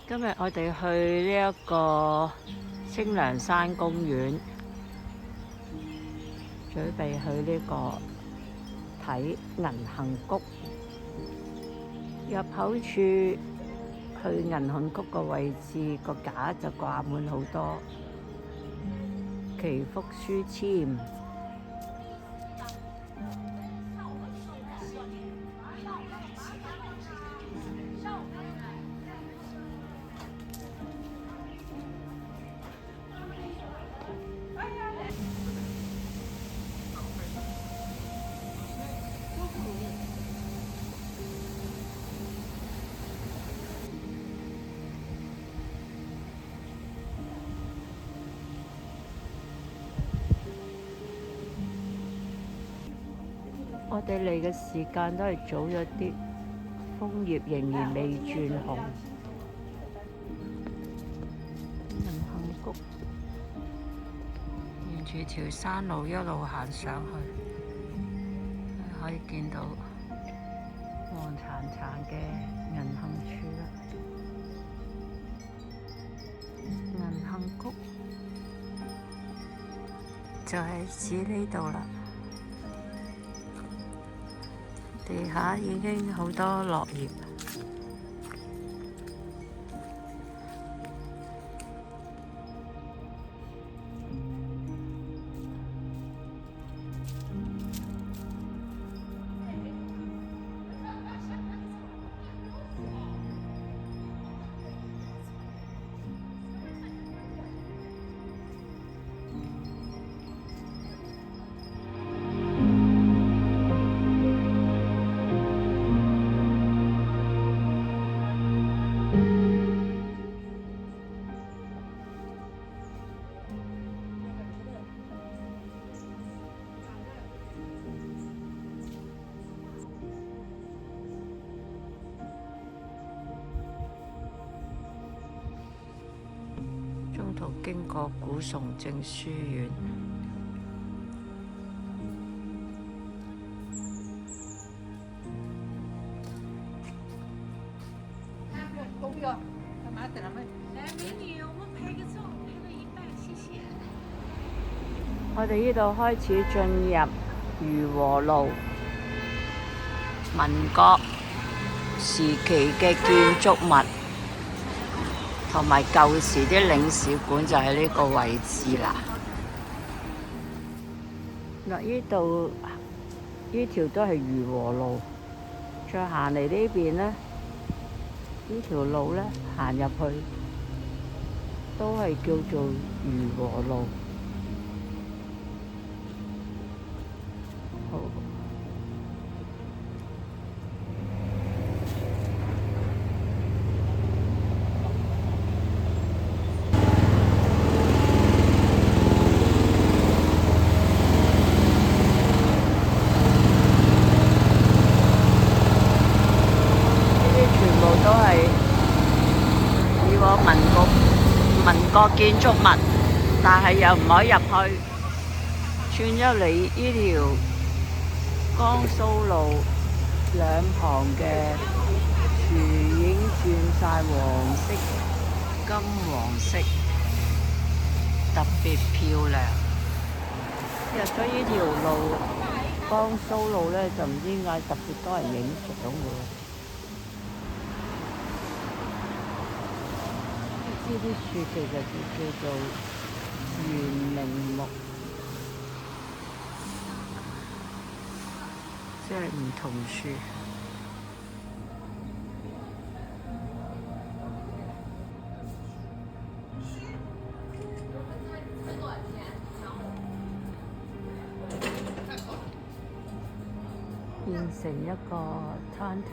今日我哋去呢一個清涼山公園，準備去呢個睇銀杏谷。入口處去銀杏谷個位置個架就掛滿好多祈福書籤。我哋嚟嘅時間都係早咗啲，楓葉仍然未轉紅。銀杏谷沿住條山路一路行上去，可以見到黃橙橙嘅銀杏樹啦。銀杏谷就係指呢度啦。地下已經好多落葉。中途經過古崇正書院，我哋呢度開始進入漁和路，民國時期嘅建築物。同埋舊時啲領事館就喺呢個位置啦。嗱，呢度呢條都係漁和路，再行嚟呢邊呢，呢條路呢行入去都係叫做漁和路。好。都係以往民國建築物，但係又唔可以入去。轉咗嚟呢條江蘇路兩旁嘅樹已經轉晒黃色、金黃色，特別漂亮。入咗呢條路江蘇路呢，就唔知點解特別多人影相嘅。呢啲樹其實就叫做圓明木，即係唔同樹。變成一個餐廳。